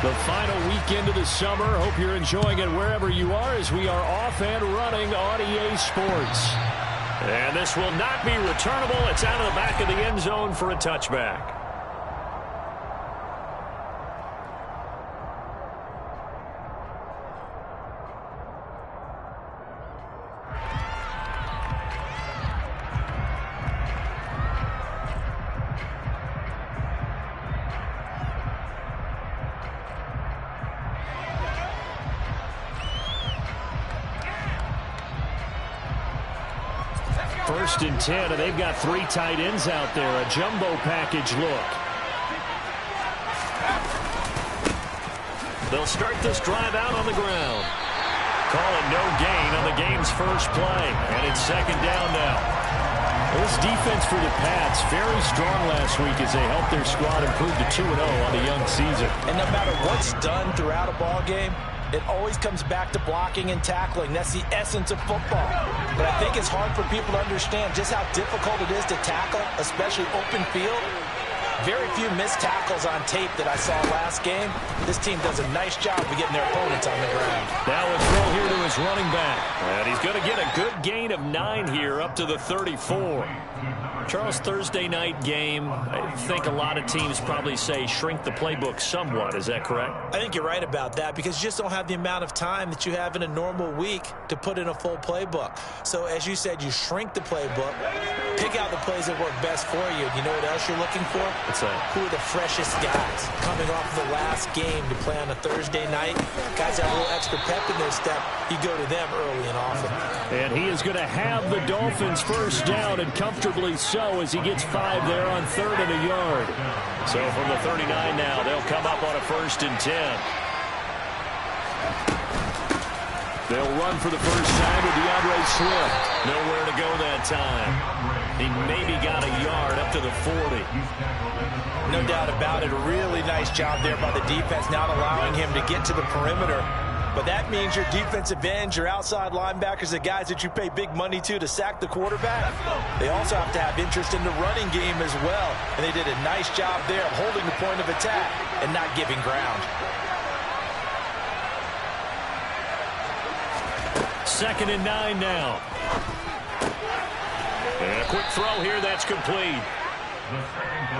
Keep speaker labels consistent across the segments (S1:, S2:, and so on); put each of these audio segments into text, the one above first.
S1: The final weekend of the summer. Hope you're enjoying it wherever you are as we are off and running on EA Sports. And this will not be returnable. It's out of the back of the end zone for a touchback. First and 10, and they've got 3 tight ends out there. A jumbo package look. They'll start this drive out on the ground. Calling no gain on the game's first play. And it's second down now. This defense for the Pats, very strong last week as they helped their squad improve to 2-0 on the young season.
S2: And no matter what's done throughout a ball game, it always comes back to blocking and tackling. That's the essence of football. But I think it's hard for people to understand just how difficult it is to tackle, especially open field. Very few missed tackles on tape that I saw last game. This team does a nice job of getting their opponents on the ground.
S1: Now a throw here to his running back. And he's going to get a good gain of 9 here up to the 34. Charles, Thursday night game, I think a lot of teams probably say shrink the playbook somewhat. Is that correct?
S2: I think you're right about that because you just don't have the amount of time that you have in a normal week to put in a full playbook. So as you said, you shrink the playbook, pick out the plays that work best for you. You know what else you're looking for?
S1: What's that?
S2: Who are the freshest guys coming off the last game to play on a Thursday night? Guys have a little extra pep in their step. You go to them early and often. And
S1: he is going to have the Dolphins first down, and comfortably so, as he gets 5 there on 3rd and a yard. So from the 39 now, they'll come up on a 1st and 10. They'll run for the first time with DeAndre Swift. Nowhere to go that time. He maybe got a yard up to the 40.
S2: No doubt about it. A really nice job there by the defense, not allowing him to get to the perimeter. But that means your defensive ends, your outside linebackers, the guys that you pay big money to sack the quarterback, they also have to have interest in the running game as well. And they did a nice job there of holding the point of attack and not giving ground.
S1: 2nd and 9 now. And a quick throw here, that's complete.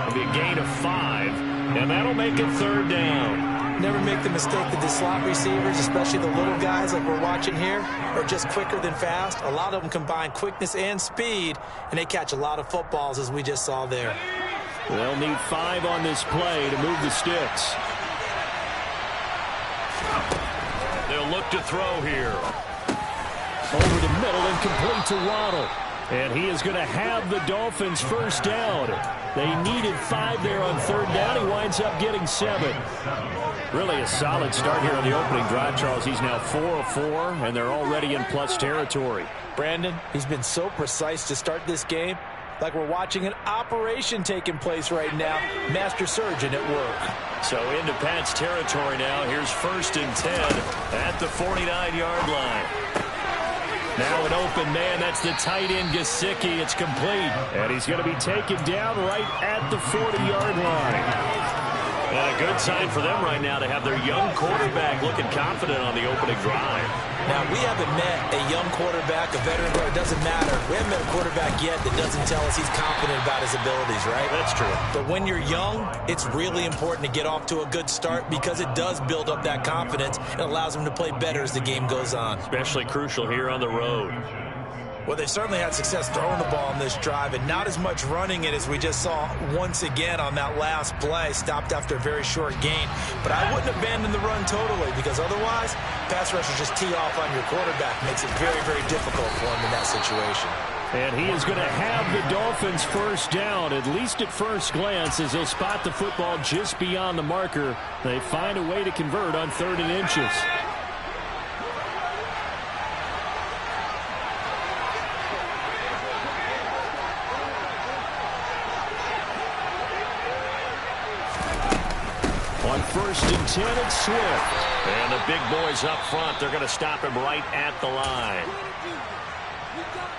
S1: It'll be a gain of 5, and that'll make it 3rd down.
S2: Never make the mistake that the slot receivers, especially the little guys like we're watching here, are just quicker than fast. A lot of them combine quickness and speed, and they catch a lot of footballs, as we just saw there.
S1: They'll need 5 on this play to move the sticks. They'll look to throw here. Over the middle and complete to Waddle. And he is going to have the Dolphins first down. They needed 5 there on 3rd down. He winds up getting 7. Really a solid start here on the opening drive, Charles. He's now 4 of 4, and they're already in plus territory.
S2: Brandon, he's been so precise to start this game, like we're watching an operation taking place right now. Master surgeon at work.
S1: So into Pat's territory now. Here's 1st and 10 at the 49-yard line. Now an open man, that's the tight end Gesicki. It's complete. And he's going to be taken down right at the 40-yard line. And a good sign for them right now to have their young quarterback looking confident on the opening drive.
S2: Now, we haven't met a young quarterback, a veteran, but it doesn't matter. We haven't met a quarterback yet that doesn't tell us he's confident about his abilities, right?
S1: That's true.
S2: But when you're young, it's really important to get off to a good start because it does build up that confidence and allows him to play better as the game goes on.
S1: Especially crucial here on the road.
S2: Well, they certainly had success throwing the ball on this drive and not as much running it as we just saw once again on that last play. Stopped after a very short gain. But I wouldn't abandon the run totally because otherwise, pass rushers just tee off on your quarterback. Makes it very, very difficult for him in that situation.
S1: And he is going to have the Dolphins first down, at least at first glance, as they'll spot the football just beyond the marker. They find a way to convert on 3rd and inches. On 1st and 10, it's Swift. And the big boys up front, they're going to stop him right at the line.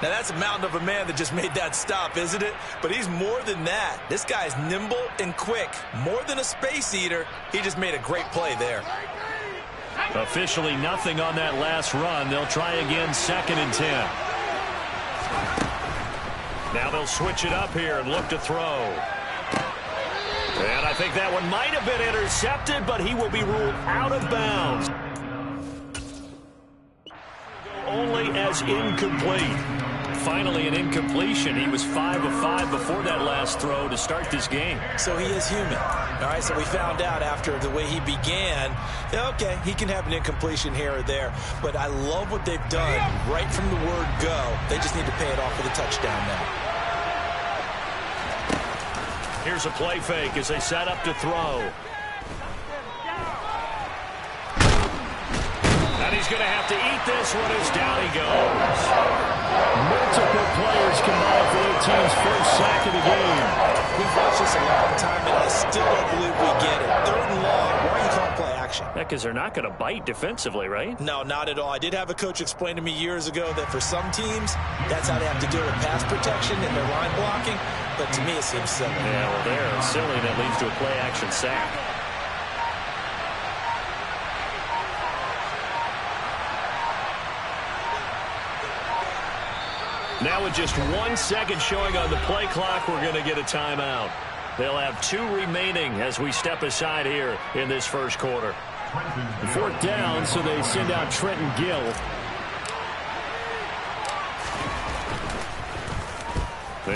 S2: Now, that's a mountain of a man that just made that stop, isn't it? But he's more than that. This guy's nimble and quick. More than a space eater. He just made a great play there.
S1: Officially nothing on that last run. They'll try again, 2nd and 10. Now they'll switch it up here and look to throw. And I think that one might have been intercepted, but he will be ruled out of bounds. Only as incomplete. Finally an incompletion. He was 5 of 5 before that last throw to start this game.
S2: So he is human. All right, so we found out after the way he began, okay, he can have an incompletion here or there, but I love what they've done right from the word go. They just need to pay it off with a touchdown now.
S1: Here's a play fake as they set up to throw. And he's going to have to eat this one as down he goes. Multiple players combined for their team's first sack of the game.
S2: We've watched this a long time, and I still don't believe we get it. 3rd and long. Why are you calling play action?
S1: Yeah, because they're not going to bite defensively, right?
S2: No, not at all. I did have a coach explain to me years ago that for some teams, that's how they have to deal with pass protection and their line blocking. But to me, it seems silly.
S1: Yeah, well, they're silly, and it leads to a play action sack. Now with just 1 second showing on the play clock, we're going to get a timeout. They'll have 2 remaining as we step aside here in this first quarter. 4th down, so they send out Trenton Gill.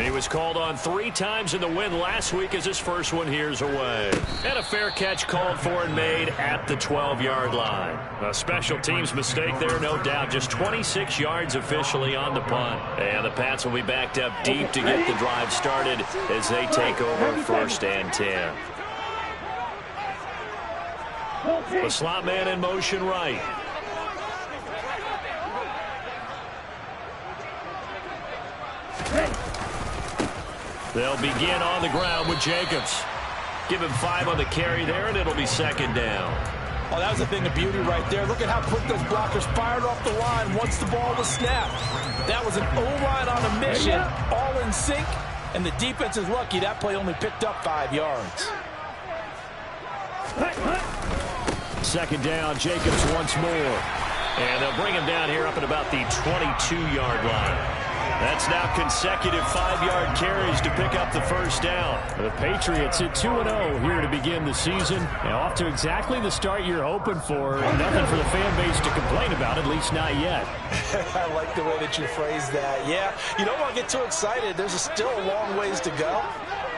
S1: He was called on 3 times in the win last week as his first one here's away. And a fair catch called for and made at the 12-yard line. A special teams mistake there, no doubt. Just 26 yards officially on the punt. And the Pats will be backed up deep to get the drive started as they take over 1st and 10. The slot man in motion right. They'll begin on the ground with Jacobs. Give him 5 on the carry there, and it'll be 2nd down.
S2: Oh, that was a thing of beauty right there. Look at how quick those blockers fired off the line once the ball was snapped. That was an O-line on a mission, all in sync, and the defense is lucky that play only picked up 5 yards.
S1: 2nd down, Jacobs once more. And they'll bring him down here up at about the 22-yard line. That's now consecutive 5-yard carries to pick up the 1st down. The Patriots at 2-0 here to begin the season. Now off to exactly the start you're hoping for. Nothing for the fan base to complain about, at least not yet.
S2: I like the way that you phrased that. Yeah, you don't want to get too excited. There's still a long ways to go.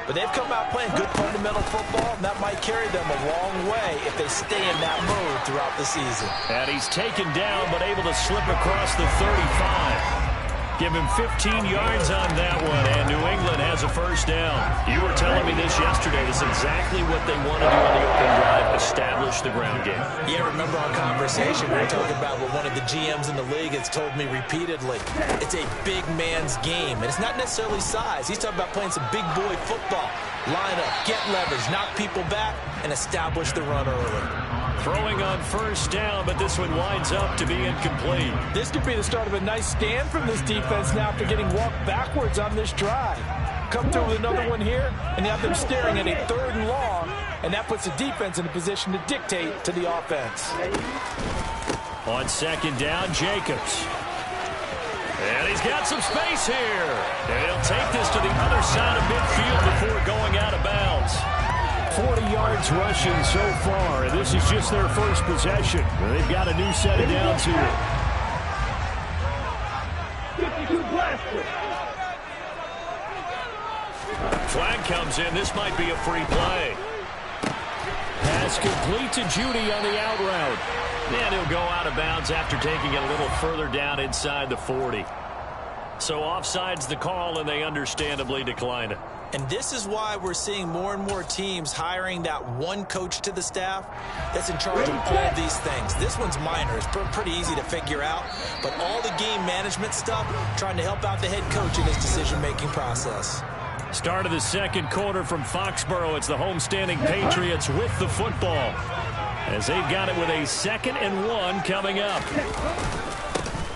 S2: But they've come out playing good fundamental football, and that might carry them a long way if they stay in that mode throughout the season.
S1: And he's taken down, but able to slip across the 35. Give him 15 yards on that one, and New England has a 1st down. You were telling me this yesterday. This is exactly what they want to do on the opening drive, establish the ground game.
S2: Yeah, remember our conversation we were talking about what one of the GMs in the league has told me repeatedly. It's a big man's game, and it's not necessarily size. He's talking about playing some big boy football. Line up, get leverage, knock people back, and establish the run early.
S1: Throwing on 1st down, but this one winds up to be incomplete.
S2: This could be the start of a nice stand from this defense now after getting walked backwards on this drive. Come through with another one here, and you have them staring at a 3rd and long, and that puts the defense in a position to dictate to the offense.
S1: On 2nd down, Jacobs. And he's got some space here. And he'll take this to the other side of midfield before going out of bounds. 40 yards rushing so far, and this is just their first possession. They've got a new set of downs here. Flag comes in. This might be a free play. Pass complete to Judy on the out route. And he'll go out of bounds after taking it a little further down inside the 40. So offside's the call, and they understandably decline it.
S2: And this is why we're seeing more and more teams hiring that one coach to the staff that's in charge of all these things. This one's minor. It's pretty easy to figure out. But all the game management stuff, trying to help out the head coach in his decision-making process.
S1: Start of the 2nd quarter from Foxborough. It's the homestanding Patriots with the football, as they've got it with a 2nd and 1 coming up.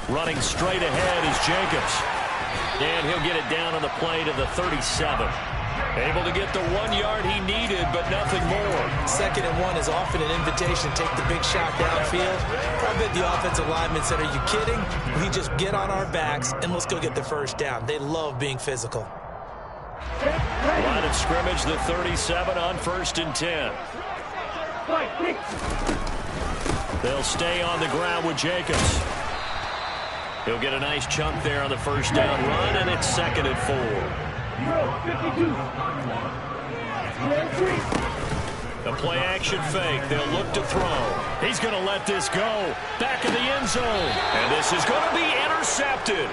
S1: Running straight ahead is Jacobs. And he'll get it down on the play to the 37. Able to get the 1 yard he needed, but nothing more.
S2: 2nd and 1 is often an invitation. Take the big shot downfield. I bet the offensive lineman said, are you kidding? We just get on our backs and let's go get the first down. They love being physical.
S1: Line of scrimmage, the 37 on 1st and 10. They'll stay on the ground with Jacobs. He'll get a nice chunk there on the first down run, and it's 2nd and 4. The play action fake. They'll look to throw. He's going to let this go. Back in the end zone. And this is going to be intercepted.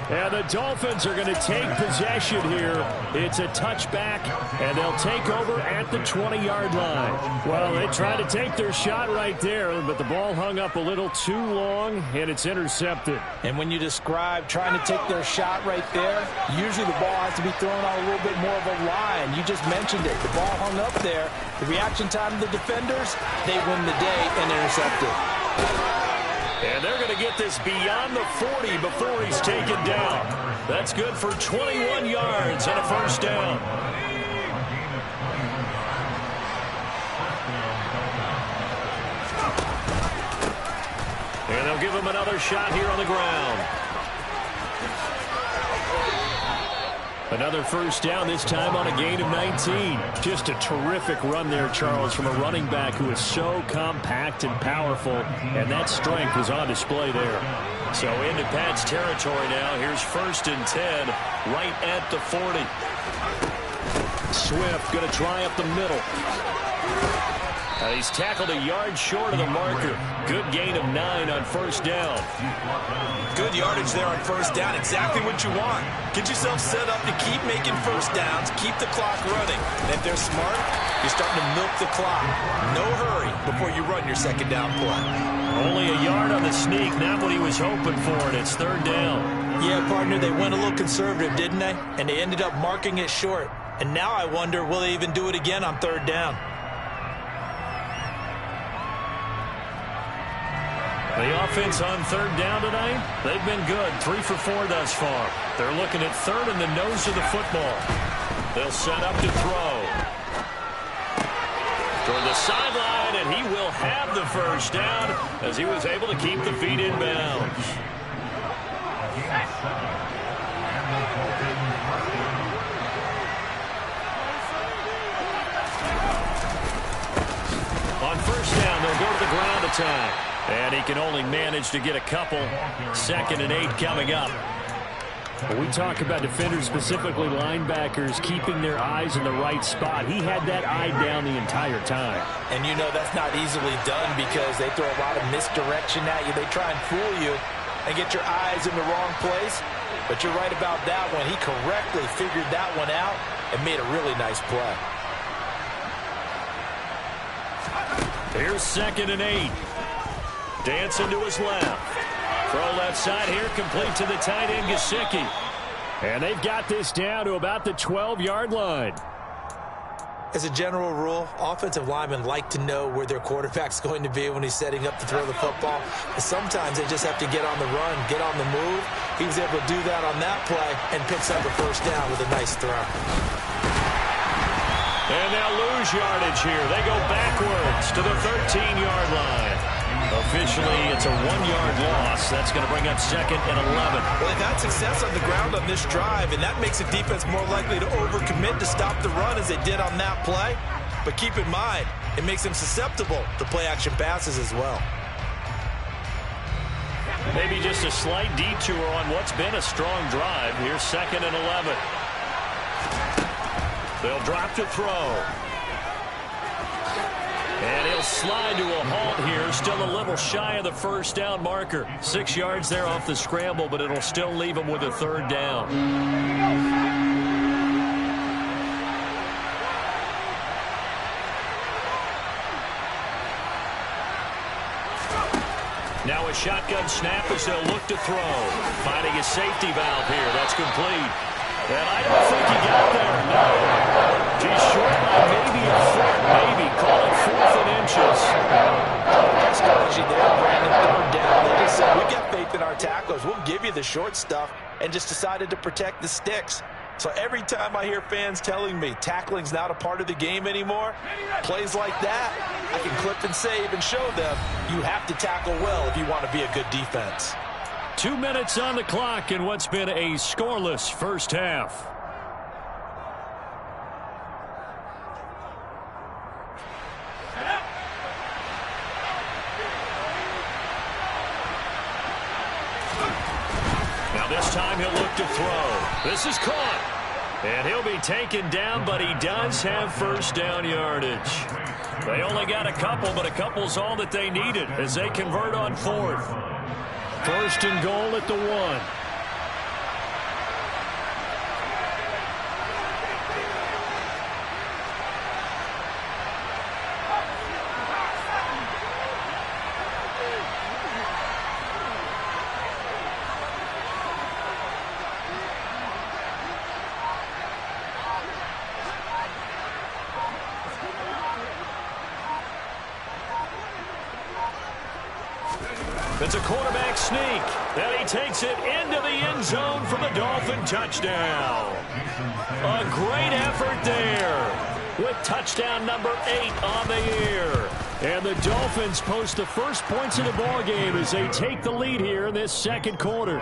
S1: And the Dolphins are going to take possession here. It's a touchback, and they'll take over at the 20-yard line. Well, they tried to take their shot right there, but the ball hung up a little too long, and it's intercepted.
S2: And when you describe trying to take their shot right there, usually the ball has to be thrown on a little bit more of a line. You just mentioned it. The ball hung up there. The reaction time of the defenders, they win the day and intercept it.
S1: And they're going to get this beyond the 40 before he's taken down. That's good for 21 yards and a first down. And they'll give him another shot here on the ground. Another first down, this time on a gain of 19. Just a terrific run there, Charles, from a running back who is so compact and powerful, and that strength was on display there. So into Pat's territory now. Here's 1st and 10, right at the 40. Swift going to try up the middle. He's tackled a yard short of the marker. Good gain of 9 on first down.
S2: Good yardage there on first down. Exactly what you want. Get yourself set up to keep making first downs, keep the clock running. And if they're smart, you're starting to milk the clock. No hurry before you run your second down play.
S1: Only a yard on the sneak, not what he was hoping for, and it's 3rd down.
S2: Yeah, partner, they went a little conservative, didn't they? And they ended up marking it short. And now I wonder, will they even do it again on 3rd down?
S1: The offense on 3rd down tonight, they've been good. 3 for 4 thus far. They're looking at 3rd in the nose of the football. They'll set up to throw. Toward the sideline, and he will have the first down as he was able to keep the feet in bounds. On first down, they'll go to the ground attack. And he can only manage to get a couple. 2nd and 8 coming up. When we talk about defenders, specifically linebackers, keeping their eyes in the right spot. He had that eye down the entire time.
S2: And you know that's not easily done because they throw a lot of misdirection at you. They try and fool you and get your eyes in the wrong place. But you're right about that one. He correctly figured that one out and made a really nice play.
S1: Here's 2nd and 8. Dancing to his left. Throw left side here, complete to the tight end, Gesicki. And they've got this down to about the 12-yard line.
S2: As a general rule, offensive linemen like to know where their quarterback's going to be when he's setting up to throw the football. But sometimes they just have to get on the run, get on the move. He was able to do that on that play and picks up a first down with a nice throw.
S1: And they'll lose yardage here. They go backwards to the 13-yard line. Officially, it's a 1-yard loss. That's going to bring up 2nd and 11.
S2: Well, they've had success on the ground on this drive, and that makes the defense more likely to overcommit to stop the run as they did on that play. But keep in mind, it makes them susceptible to play-action passes as well.
S1: Maybe just a slight detour on what's been a strong drive. Here's 2nd and 11. They'll drop to throw. And he'll slide to a halt here. Still a little shy of the first down marker. 6 yards there off the scramble, but it'll still leave him with a 3rd down. Now a shotgun snap as they'll look to throw. Finding a safety valve here. That's complete. And I don't think he got there. No. He's short by maybe a foot. Maybe. Call it 4th and inches.
S2: Nice strategy there, Brandon. 3rd down. They just said, we got faith in our tacklers. We'll give you the short stuff. and just decided to protect the sticks. So every time I hear fans telling me tackling's not a part of the game anymore, plays like that, I can clip and save and show them you have to tackle well if you want to be a good defense.
S1: 2 minutes on the clock in what's been a scoreless first half. Now this time he'll look to throw. This is caught. And he'll be taken down, but he does have first down yardage. They only got a couple, but a couple's all that they needed as they convert on fourth. First and goal at the 1. It's a quarterback sneak, and he takes it into the end zone for the Dolphin touchdown. A great effort there with touchdown number 8 on the year. And the Dolphins post the first points of the ballgame as they take the lead here in this second quarter.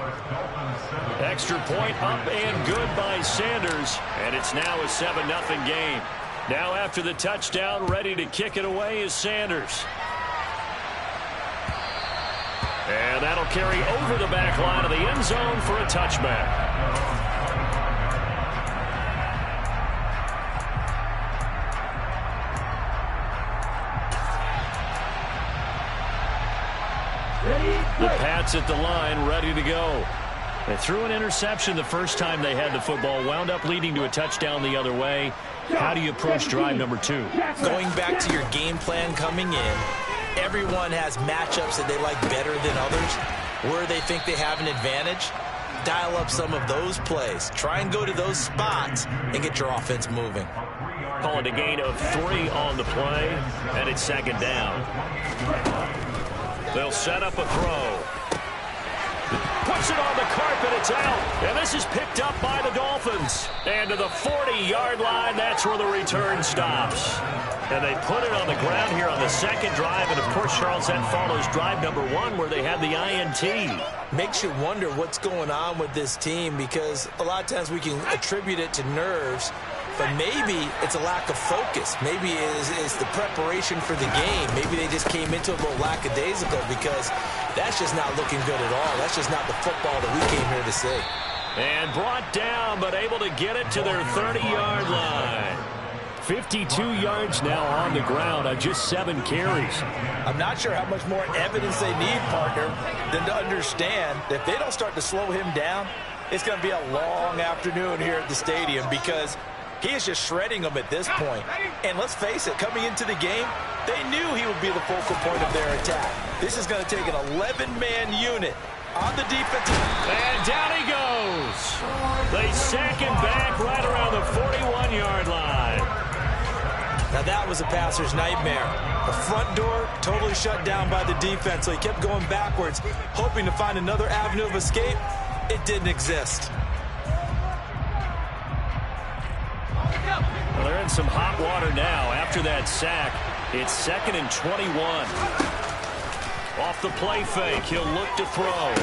S1: Extra point up and good by Sanders, and it's now a 7-0 game. Now after the touchdown, ready to kick it away is Sanders. And that'll carry over the back line of the end zone for a touchback. The Pats at the line, ready to go. They threw an interception the first time they had the football, wound up leading to a touchdown the other way. How do you approach drive number 2?
S2: Going back to your game plan coming in, everyone has matchups that they like better than others, where they think they have an advantage. Dial up some of those plays. Try and go to those spots and get your offense moving.
S1: Call it a gain of 3 on the play, and it's second down. They'll set up a throw. Puts it on the carpet, it's out. And this is picked up by the Dolphins. And to the 40-yard line, that's where the return stops. And they put it on the ground here on the second drive. And, of course, Charles, that follows drive number 1 where they had the INT.
S2: Makes you wonder what's going on with this team, because a lot of times we can attribute it to nerves, but maybe it's a lack of focus. Maybe it's the preparation for the game. Maybe they just came into it a little lackadaisical, because that's just not looking good at all. That's just not the football that we came here to see.
S1: And brought down, but able to get it to their 30-yard line. 52 yards now on the ground on just 7 carries.
S2: I'm not sure how much more evidence they need, partner, than to understand that if they don't start to slow him down, it's going to be a long afternoon here at the stadium, because he is just shredding them at this point. And let's face it, coming into the game, they knew he would be the focal point of their attack. This is going to take an 11-man unit on the defensive.
S1: And down he goes. They sack him back right around the 41-yard line.
S2: Now that was a passer's nightmare. The front door totally shut down by the defense, so he kept going backwards, hoping to find another avenue of escape. It didn't exist.
S1: Well, they're in some hot water now after that sack. It's 2nd and 21. Off the play fake, he'll look to throw.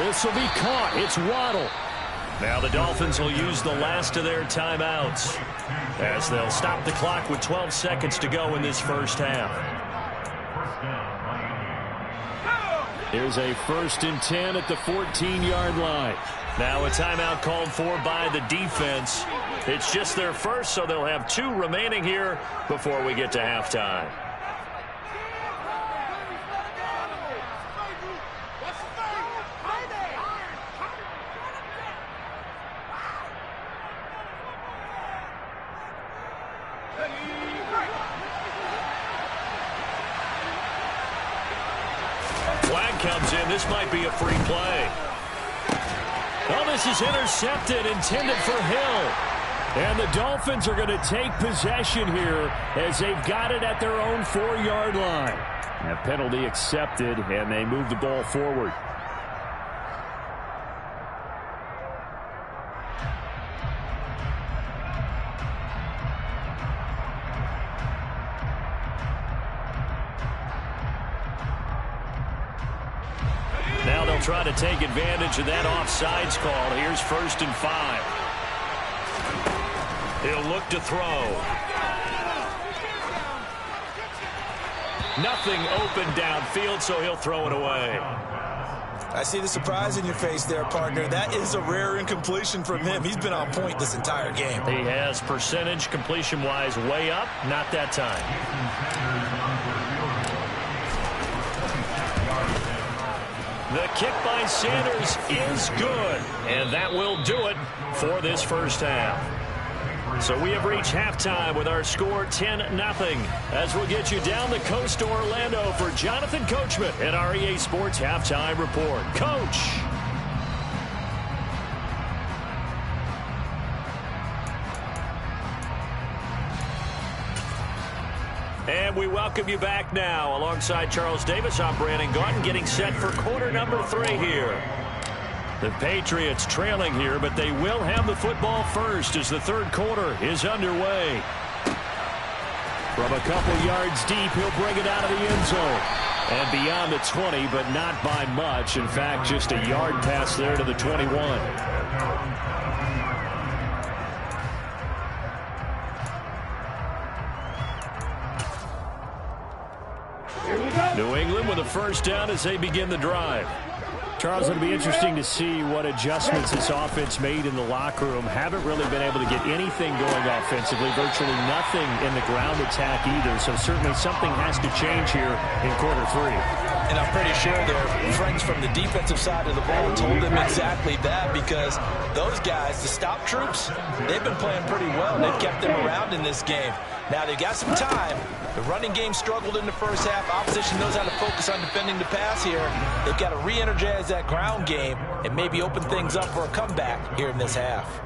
S1: This will be caught. It's Waddle. Now the Dolphins will use the last of their timeouts as they'll stop the clock with 12 seconds to go in this first half. Here's a 1st and 10 at the 14-yard line. Now a timeout called for by the defense. It's just their first, so they'll have 2 remaining here before we get to halftime. Flag comes in. This might be a free play. Oh, this is intercepted, intended for Hill. And the Dolphins are going to take possession here as they've got it at their own 4-yard line. A penalty accepted, and they move the ball forward. they'll try to take advantage of that offsides call. Here's 1st and 5. He'll look to throw. Nothing open downfield, so he'll throw it away.
S2: I see the surprise in your face there, partner. That is a rare incompletion from him. He's been on point this entire game.
S1: He has percentage completion-wise way up. Not that time. The kick by Sanders is good. And that will do it for this first half. So we have reached halftime with our score 10-0. As we'll get you down the coast to Orlando for Jonathan Coachman at our EA Sports Halftime Report. Coach. And we welcome you back now. Alongside Charles Davis, I'm Brandon Gaudin, getting set for quarter number 3 here. The Patriots trailing here, but they will have the football first as the third quarter is underway. From a couple yards deep, he'll bring it out of the end zone. And beyond the 20, but not by much. In fact, just a yard pass there to the 21. New England with a first down as they begin the drive. Charles, it'll be interesting to see what adjustments this offense made in the locker room. Haven't really been able to get anything going offensively. Virtually nothing in the ground attack either. So certainly something has to change here in quarter 3.
S2: And I'm pretty sure their friends from the defensive side of the ball told them exactly that, because those guys, the stop troops, they've been playing pretty well. They've kept them around in this game. Now they've got some time. The running game struggled in the first half. Opposition knows how to focus on defending the pass here. They've got to re-energize that ground game and maybe open things up for a comeback here in this half.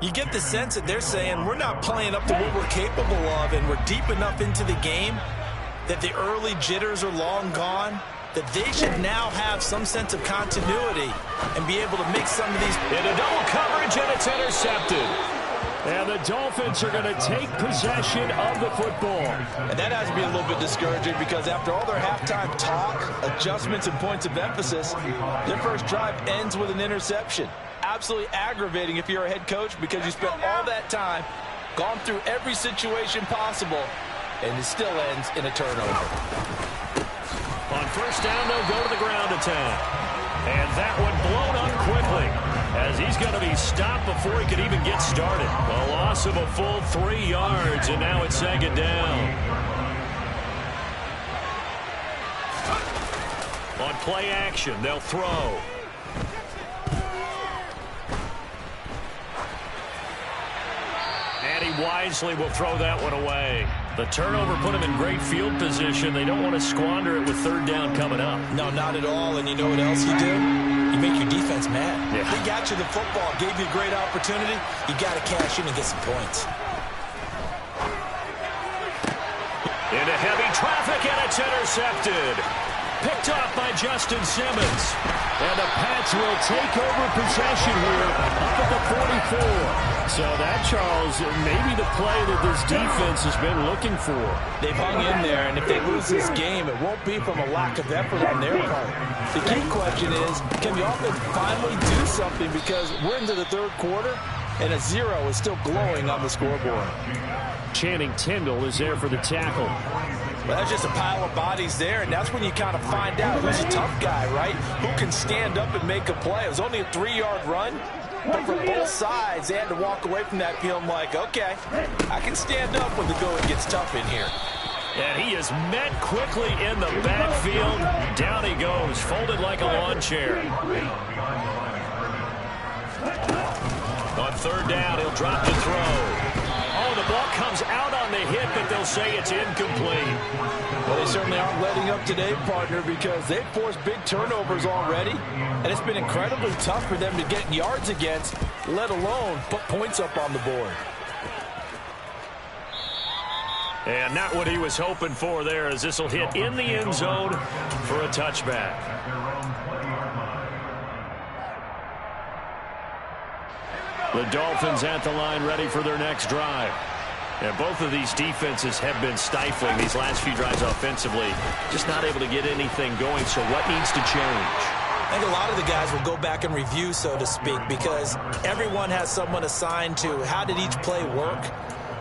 S2: You get the sense that they're saying we're not playing up to what we're capable of, and we're deep enough into the game that the early jitters are long gone, that they should now have some sense of continuity and be able to make some of these.
S1: Into double coverage, and it's intercepted. And the Dolphins are going to take possession of the football.
S2: And that has to be a little bit discouraging, because after all their halftime talk, adjustments, and points of emphasis, their first drive ends with an interception. Absolutely aggravating if you're a head coach, because you spent all that time, gone through every situation possible, and it still ends in a turnover.
S1: On first down, they'll go to the ground attack. And that one blown up quickly, as he's going to be stopped before he could even get started. A loss of a full 3 yards, and now it's 2nd down. On play action, they'll throw. And he wisely will throw that one away. The turnover put him in great field position. They don't want to squander it with 3rd down coming up.
S2: No, not at all. And you know what else you do? You make your defense mad.
S1: Yeah.
S2: They got you the football, gave you a great opportunity. You got to cash in and get some points.
S1: Into heavy traffic, and it's intercepted. Picked off by Justin Simmons. And the Pats will take over possession here up at the 44. So that, Charles, maybe the play that this defense has been looking for.
S2: They've hung in there, and if they lose this game, it won't be from a lack of effort on their part. The key question is, can the offense finally do something, because we're into the 3rd quarter, and a 0 is still glowing on the scoreboard.
S1: Channing Tindall is there for the tackle.
S2: Well, that's just a pile of bodies there, and that's when you kind of find out who's a tough guy, right? Who can stand up and make a play. It was only a 3-yard run, but for both sides, they had to walk away from that feeling like, okay, I can stand up when the going gets tough in here.
S1: And he is met quickly in the backfield. Down he goes, folded like a lawn chair. On 3rd down, he'll drop to throw. Oh, the ball comes out on the hit, but they'll say it's incomplete.
S2: Well, they certainly aren't letting up today, partner, because they've forced big turnovers already, and it's been incredibly tough for them to get yards against, let alone put points up on the board.
S1: And not what he was hoping for there, as this will hit in the end zone for a touchback. The Dolphins at the line, ready for their next drive. And both of these defenses have been stifling these last few drives offensively. Just not able to get anything going, so what needs to change?
S2: I think a lot of the guys will go back and review, so to speak, because everyone has someone assigned to how did each play work.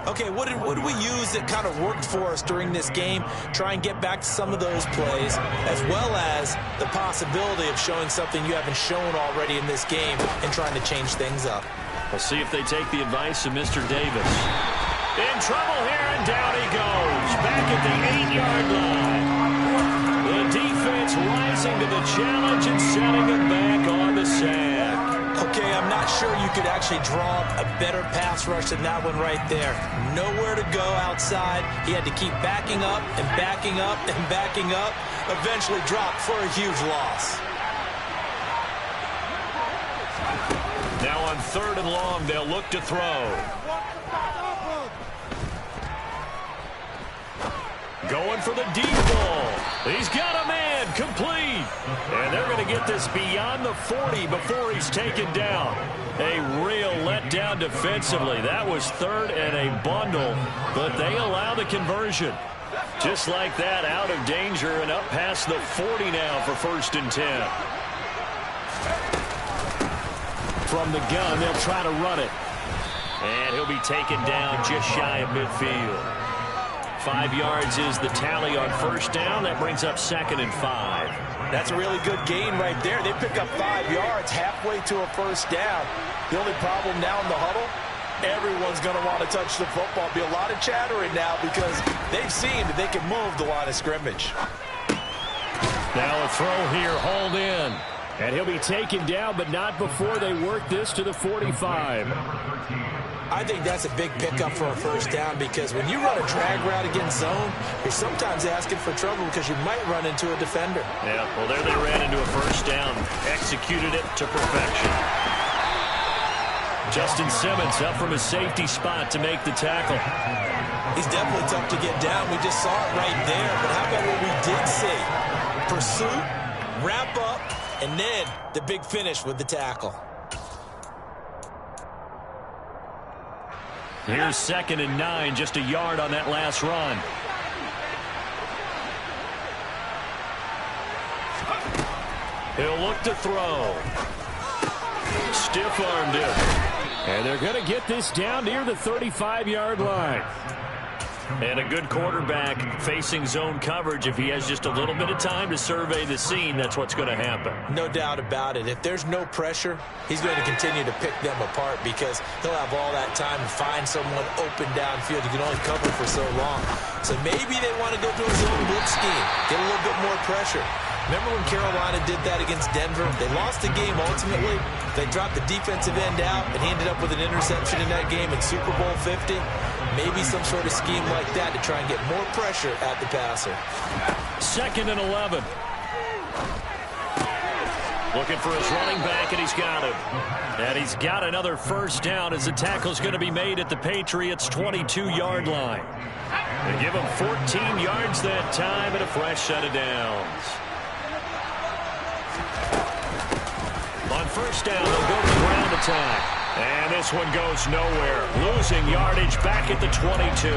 S2: Okay, what did we use that kind of worked for us during this game? Try and get back to some of those plays, as well as the possibility of showing something you haven't shown already in this game and trying to change things up.
S1: We'll see if they take the advice of Mr. Davis. In trouble here, and down he goes. Back at the 8-yard line. The defense rising to the challenge and setting him back on the sack.
S2: Okay, I'm not sure you could actually draw a better pass rush than that one right there. Nowhere to go outside. He had to keep backing up and backing up and backing up. Eventually dropped for a huge loss.
S1: Now on 3rd and long, they'll look to throw. Going for the deep ball. He's got a man, complete. And they're going to get this beyond the 40 before he's taken down. A real letdown defensively. That was 3rd and a bundle, but they allow the conversion. Just like that, out of danger and up past the 40 now for 1st and 10. From the gun, they'll try to run it. And he'll be taken down just shy of midfield. 5 yards is the tally on 1st down. That brings up 2nd and 5.
S2: That's a really good gain right there. They pick up 5 yards halfway to a 1st down. The only problem now in the huddle, everyone's going to want to touch the football. Be a lot of chattering now because they've seen that they can move the line of scrimmage.
S1: Now a throw here, hauled in. And he'll be taken down, but not before they work this to the 45.
S2: I think that's a big pickup for a 1st down because when you run a drag route against zone, you're sometimes asking for trouble because you might run into a defender.
S1: Yeah, well, there they ran into a 1st down. Executed it to perfection. Justin Simmons up from his safety spot to make the tackle.
S2: He's definitely tough to get down. We just saw it right there. But how about what we did see? Pursuit, wrap up, and then the big finish with the tackle.
S1: Here's 2nd and 9, just a yard on that last run. He'll look to throw. Stiff-armed him. And they're going to get this down near the 35-yard line. And a good quarterback facing zone coverage. If he has just a little bit of time to survey the scene, that's what's going to happen.
S2: No doubt about it. If there's no pressure, he's going to continue to pick them apart because he'll have all that time to find someone open downfield. You can only cover for so long. So maybe they want to go to a zone blitz scheme, get a little bit more pressure. Remember when Carolina did that against Denver? They lost the game ultimately. They dropped the defensive end out, and he ended up with an interception in that game in Super Bowl 50. Maybe some sort of scheme like that to try and get more pressure at the passer.
S1: 2nd and 11. Looking for his running back, and he's got him. And he's got another 1st down as the tackle's going to be made at the Patriots' 22-yard line. They give him 14 yards that time and a fresh set of downs. On 1st down, they'll go to the ground attack. And this one goes nowhere. Losing yardage back at the 22.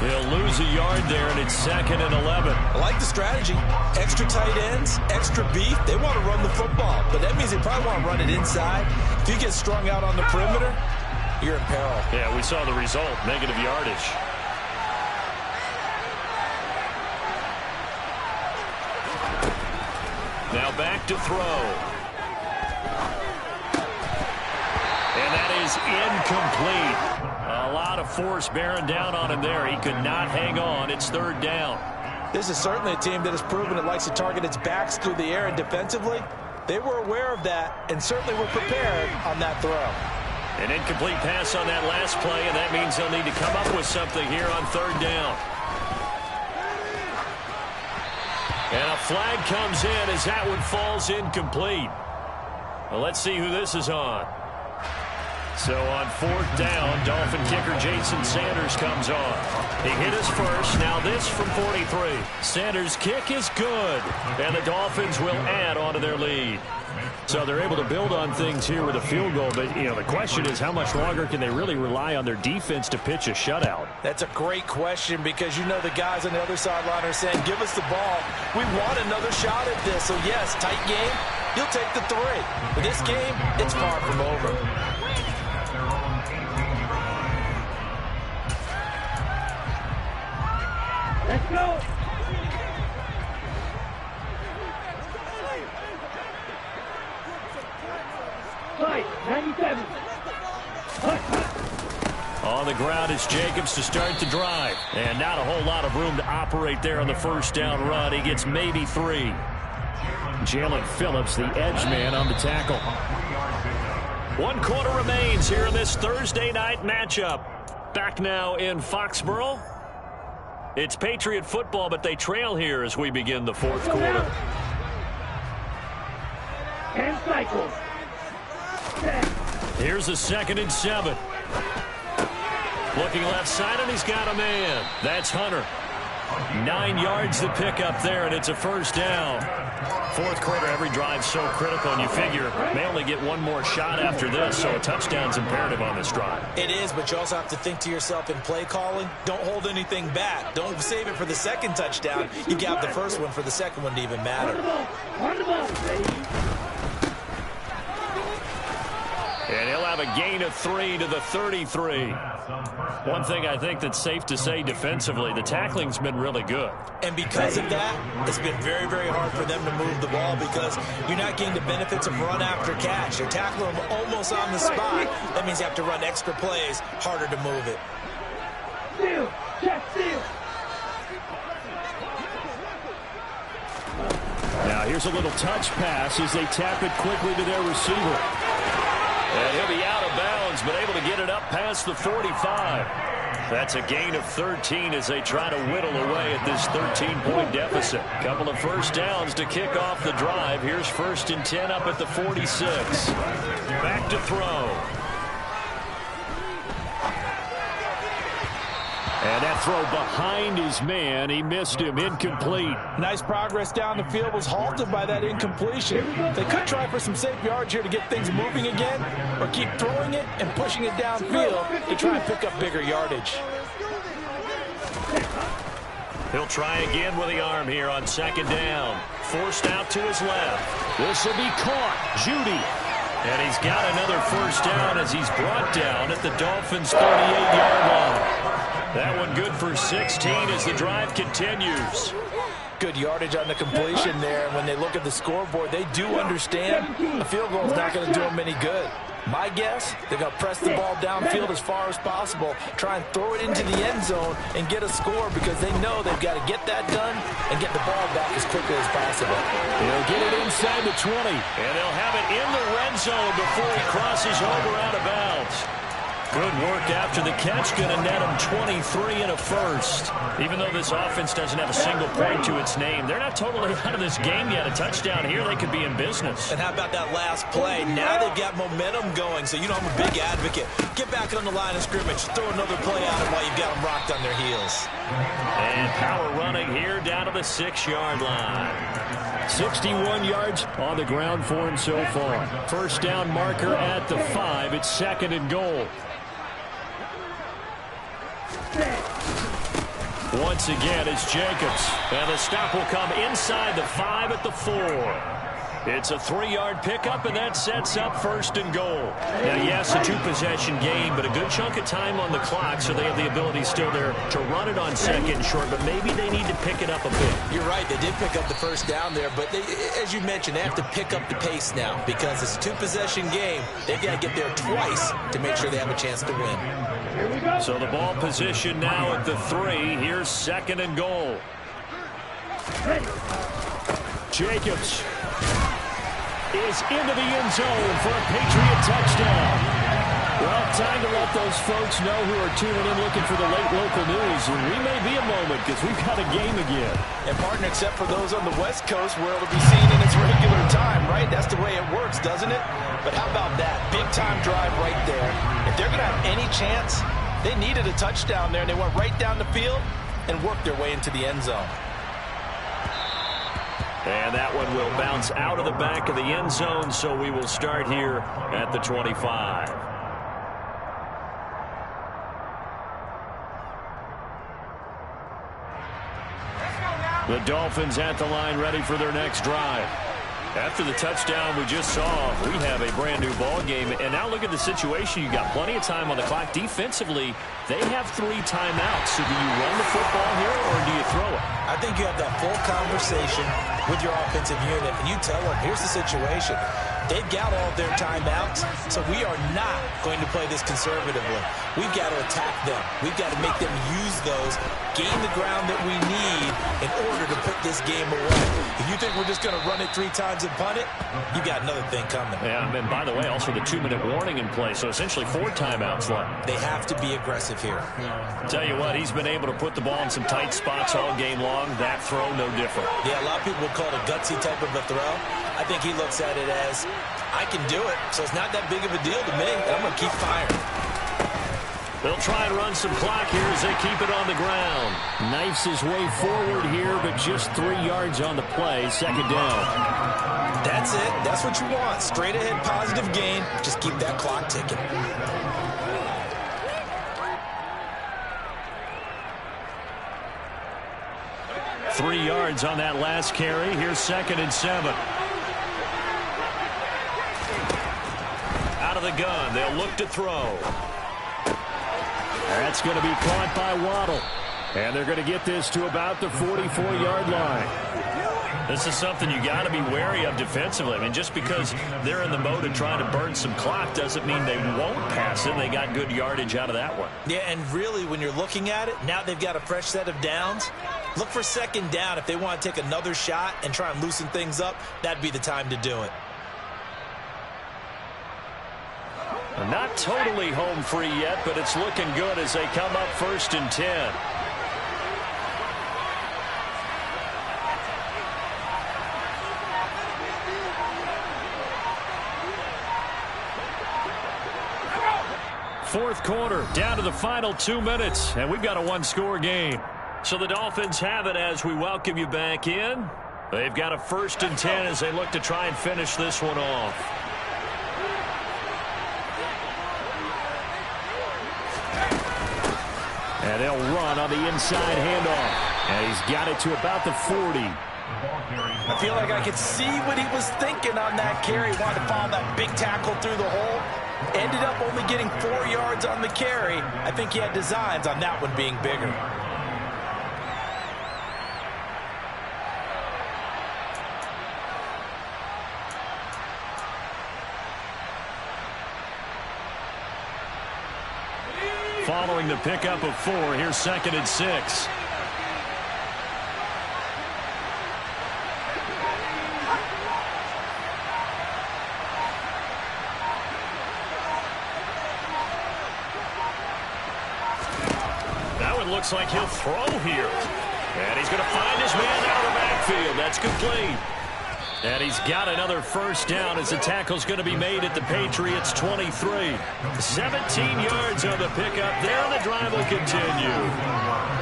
S1: They'll lose a yard there, and it's 2nd and 11.
S2: I like the strategy. Extra tight ends, extra beef. They want to run the football, but that means they probably want to run it inside. If you get strung out on the perimeter, you're in peril.
S1: Yeah, we saw the result, negative yardage. Now back to throw. And that is incomplete. A lot of force bearing down on him there. He could not hang on. It's 3rd down.
S2: This is certainly a team that has proven it likes to target its backs through the air, and defensively, they were aware of that and certainly were prepared on that throw.
S1: An incomplete pass on that last play, and that means they'll need to come up with something here on 3rd down. And a flag comes in as that one falls incomplete. Well, let's see who this is on. So on 4th down, Dolphin kicker Jason Sanders comes on. He hit his first. Now this from 43. Sanders' kick is good. And the Dolphins will add on to their lead. So they're able to build on things here with a field goal. But, the question is how much longer can they really rely on their defense to pitch a shutout?
S2: That's a great question because the guys on the other sideline are saying, give us the ball. We want another shot at this. So, yes, tight game. You'll take the 3. But this game, it's far from over.
S3: Let's go. Fight, 97.
S1: On the ground is Jacobs to start the drive. And not a whole lot of room to operate there on the first down run. He gets maybe 3. Jalen Phillips, the edge man, on the tackle. 1 quarter remains here in this Thursday night matchup. Back now in Foxborough. It's Patriot football, but they trail here as we begin the 4th quarter.
S3: 10 cycles.
S1: Here's a 2nd and 7. Looking left side, and he's got a man. That's Hunter. 9 yards to pick up there, and it's a first down. 4th quarter, every drive so critical, and you figure they only get 1 more shot after this, so a touchdown's imperative on this drive.
S2: It is, but you also have to think to yourself in play calling, don't hold anything back. Don't save it for the 2nd touchdown. You got the first one for the 2nd one to even matter.
S3: On the ball, baby.
S1: And he'll have a gain of 3 to the 33. One thing I think that's safe to say defensively, the tackling's been really good.
S2: And because of that, it's been very, very hard for them to move the ball because you're not getting the benefits of run after catch. You're tackling them almost on the spot. That means you have to run extra plays, harder to move it.
S3: Steal, check, steal.
S1: Now here's a little touch pass as they tap it quickly to their receiver. And he'll be out of bounds, but able to get it up past the 45. That's a gain of 13 as they try to whittle away at this 13-point deficit. Couple of first downs to kick off the drive. Here's 1st and 10 up at the 46. Back to throw. And that throw behind his man. He missed him. Incomplete.
S2: Nice progress down the field was halted by that incompletion. They could try for some safe yards here to get things moving again, or keep throwing it and pushing it downfield to try and pick up bigger yardage.
S1: He'll try again with the arm here on 2nd down. Forced out to his left. This will be caught. Judy. And he's got another first down as he's brought down at the Dolphins' 38-yard line. That one good for 16 as the drive continues.
S2: Good yardage on the completion there. And when they look at the scoreboard, they do understand a field goal is not going to do them any good. My guess, they're going to press the ball downfield as far as possible, try and throw it into the end zone and get a score because they know they've got to get that done and get the ball back as quickly as possible.
S1: He'll get it inside the 20, and they'll have it in the red zone before he crosses over out of bounds. Good work after the catch, going to net him 23 and a first. Even though this offense doesn't have a single point to its name, they're not totally out of this game yet. A touchdown here, they could be in business.
S2: And how about that last play? Now they've got momentum going, so I'm a big advocate. Get back on the line of scrimmage, throw another play at them while you've got them rocked on their heels.
S1: And power running here down to the 6-yard line. 61 yards on the ground for him so far. First down marker at the 5. It's 2nd and goal. Once again, it's Jacobs. And the stop will come inside the 5 at the 4. It's a 3-yard pickup, and that sets up 1st and goal. Now, yes, a 2-possession game, but a good chunk of time on the clock, so they have the ability still there to run it on 2nd and short, but maybe they need to pick it up a bit.
S2: You're right. They did pick up the first down there, but as you mentioned, they have to pick up the pace now because it's a 2-possession game. They've got to get there twice to make sure they have a chance to win.
S1: So the ball position now at the 3. Here's 2nd and goal. Jacobs is into the end zone for a Patriot touchdown. Well, time to let those folks know who are tuning in looking for the late local news. And we may be a moment because we've got a game again.
S2: And, partner, except for those on the West Coast where it'll be seen in its regular time, right? That's the way it works, doesn't it? But how about that? Big-time drive right there. If they're going to have any chance, they needed a touchdown there, and they went right down the field and worked their way into the end zone.
S1: And that one will bounce out of the back of the end zone, so we will start here at the 25. The Dolphins at the line ready for their next drive. After the touchdown we just saw, we have a brand new ball game. And now look at the situation. You got plenty of time on the clock. Defensively, they have 3 timeouts. So do you run the football here or do you throw it?
S2: I think you have that full conversation with your offensive unit, and you tell them, here's the situation. They've got all their timeouts, so we are not going to play this conservatively. We've got to attack them. We've got to make them use those, gain the ground that we need in order to put this game away. If you think we're just going to run it 3 times and punt it, you got another thing coming.
S1: Yeah, and by the way, also the 2-minute warning in play, so essentially 4 timeouts left.
S2: They have to be aggressive here.
S1: Tell you what, he's been able to put the ball in some tight spots all game long. That throw, no different.
S2: Yeah, a lot of people would call it a gutsy type of a throw. I think he looks at it as, I can do it, so it's not that big of a deal to me, and I'm going to keep firing.
S1: They'll try and run some clock here as they keep it on the ground. Knifes his way forward here, but just 3 yards on the play. Second down.
S2: That's it. That's what you want. Straight ahead positive gain. Just keep that clock ticking.
S1: Three yards on that last carry. Here's 2nd and 7. Out of the gun. They'll look to throw. That's going to be caught by Waddle. And they're going to get this to about the 44-yard line. This is something you got to be wary of defensively. I mean, just because they're in the mode of trying to burn some clock doesn't mean they won't pass it. They got good yardage out of that one.
S2: Yeah, and really, when you're looking at it, now they've got a fresh set of downs. Look for 2nd down. If they want to take another shot and try and loosen things up, that'd be the time to do it.
S1: Not totally home free yet, but it's looking good as they come up 1st and 10. Fourth quarter, down to the final 2 minutes, and we've got a 1-score game. So the Dolphins have it as we welcome you back in. They've got a 1st and 10 as they look to try and finish this one off. And they'll run on the inside handoff. And he's got it to about the 40.
S2: I feel like I could see what he was thinking on that carry. Wanted to follow that big tackle through the hole. Ended up only getting 4 yards on the carry. I think he had designs on that one being bigger.
S1: Following the pickup of 4, here's 2nd and 6. That one looks like he'll throw here. And he's going to find his man out of the backfield. That's complete. And he's got another 1st down as the tackle's going to be made at the Patriots' 23. 17 yards on the pickup there, and the drive will continue.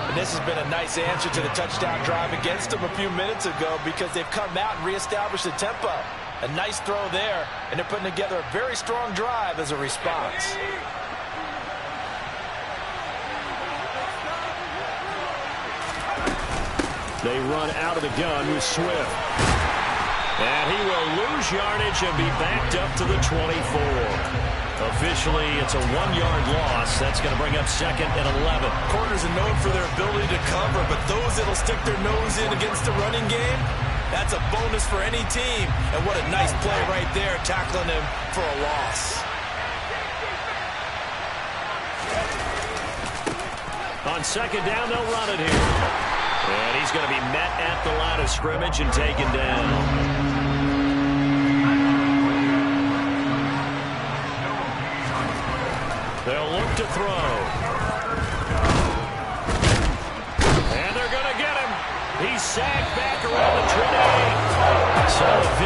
S2: And this has been a nice answer to the touchdown drive against them a few minutes ago because they've come out and reestablished the tempo. A nice throw there, and they're putting together a very strong drive as a response.
S1: They run out of the gun with Swift. And he will lose yardage and be backed up to the 24. Officially, it's a 1-yard loss. That's going to bring up 2nd and 11.
S2: Corners are known for their ability to cover, but those that'll stick their nose in against the running game, that's a bonus for any team. And what a nice play right there, tackling him for a loss.
S1: On 2nd down, they'll run it here. And he's going to be met at the line of scrimmage and taken down. to throw. And they're going to get him. He's sacked back around the 28. So